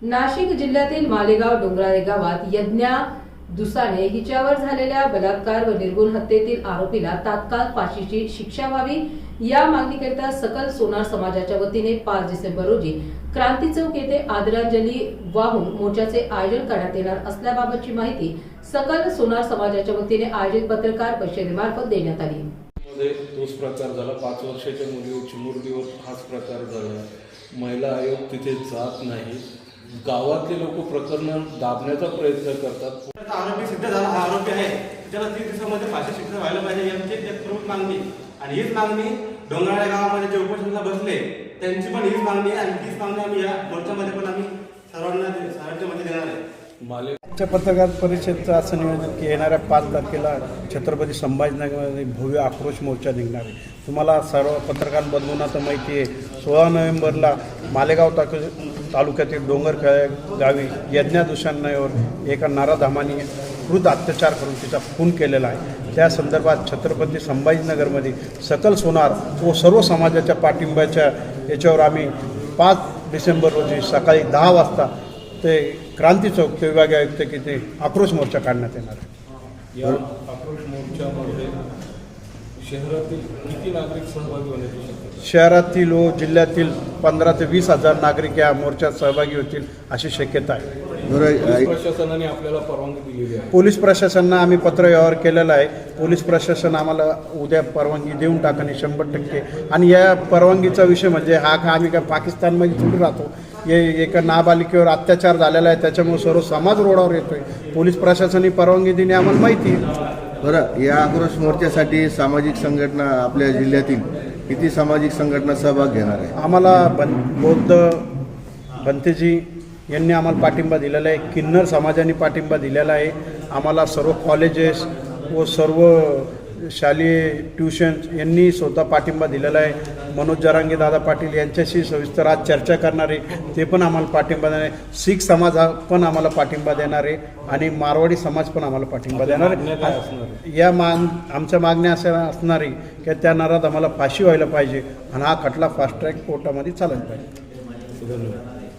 नाशिक जिल्ह्यातील मालेगाव डोंगराळे गावात यज्ञा दुसाने हिच्यावर झालेल्या बलात्कार व निर्गुण हत्येतील आरोपीला तात्काळ फाशीची शिक्षा व्हावी या मागणीकरिता सकल सोनार समाजाच्या वतीने 5 डिसेंबर रोजी क्रांती चौक येथे आदरांजली वाहून मोर्चाचे आयोजन करण्यात येणार असल्याबाबतची माहिती सकल सोनार समाजाच्या वतीने आयोजित पत्रकार परिषदेमार्फत देण्यात आली। तोच प्रकार झाला। 5 वर्षाच्या मुलीवर हाच प्रकार झाला। महिला आयोग तिथे जात नाही। गावातले लोक प्रकरण दाबण्याचा प्रयत्न करतात। आरोपी सिद्ध झाला, हा आरोपी आहे, त्याला 30 दिवसामध्ये फाशी शिक्षा व्हायला पाहिजे यांची एक प्रमुख मागणी। आणि हीच मागणी डोंगराळे गावामध्ये जे उपोषणाला बसले त्यांची पण हीच मागणी आहे। आणि तीच मागणी आम्ही या मोर्चामध्ये पण आम्ही सर्वांना देणार आहे। मालेगावच्या पत्रकार परिषदेचं असं नियोजन की येणाऱ्या 5 तारखेला छत्रपती संभाजीनगरमध्ये भव्य आक्रोश मोर्चा निघणार आहे। तुम्हाला सर्व पत्रकार बंधूंना तर माहिती आहे, 16 नोव्हेंबरला मालेगाव तालुक्यातील डोंगरखेळ गावी यज्ञा दुसानेवर एका नराधमाने क्रूर अत्याचार करून तिचा खून केलेला आहे। त्या संदर्भात छत्रपती संभाजीनगरमध्ये सकल सोनार व सर्व समाजाच्या पाठिंब्याच्या याच्यावर आम्ही 5 डिसेंबर रोजी सकाळी 10 वाजता ते क्रांती चौक ते विभागीय आयुक्त की ते आक्रोश मोर्चा काढण्यात येणार आहे। या आक्रोश मोर्चामध्ये शहरातील किती नागरिक सहभागी होण्याची शक्यता? शहरातील व जिल्ह्यातील 15 ते 20 हजार नागरिक या मोर्चात सहभागी होतील अशी शक्यता आहे। पोलीस प्रशासनाने आपल्याला परवानगी दिलेली आहे। पोलीस प्रशासनानं आम्ही पत्रव्यवहार केलेला आहे। पोलीस प्रशासन आम्हाला उद्या परवानगी देऊन टाकणे 100%। आणि या परवानगीचा विषय म्हणजे हा का आम्ही काय पाकिस्तानमध्ये थोडी राहतो। एका नाबालिकेवर अत्याचार झालेला आहे, त्याच्यामुळे सर्व समाज रोडावर येतोय। पोलीस प्रशासनाने परवानगी देणे आम्हाला माहिती आहे। बरं, या आक्रोश मोर्चासाठी सामाजिक संघटना आपल्या जिल्ह्यातील किती सामाजिक संघटना सहभाग घेणार आहे? आम्हाला बौद्ध बनतेजी यांनी आम्हाला पाठिंबा दिलेला आहे। किन्नर समाजाने पाठिंबा दिलेला आहे। आम्हाला सर्व कॉलेजेस व सर्व शालेय ट्युशन्स यांनी स्वतः पाठिंबा दिलेला आहे। मनोज जरांगे दादा पाटील यांच्याशी सविस्तर आज चर्चा करणार आहे, ते पण आम्हाला पाठिंबा देणार आहे। शीख समाज पण आम्हाला पाठिंबा देणार आहे आणि मारवाडी समाज पण आम्हाला पाठिंबा देणार आहे। या आमच्या मागण्या अशा असणार आहे की त्या नराधमाला फाशी व्हायला पाहिजे आणि हा खटला फास्ट ट्रॅक कोर्टामध्ये चालला पाहिजे। धन्यवाद।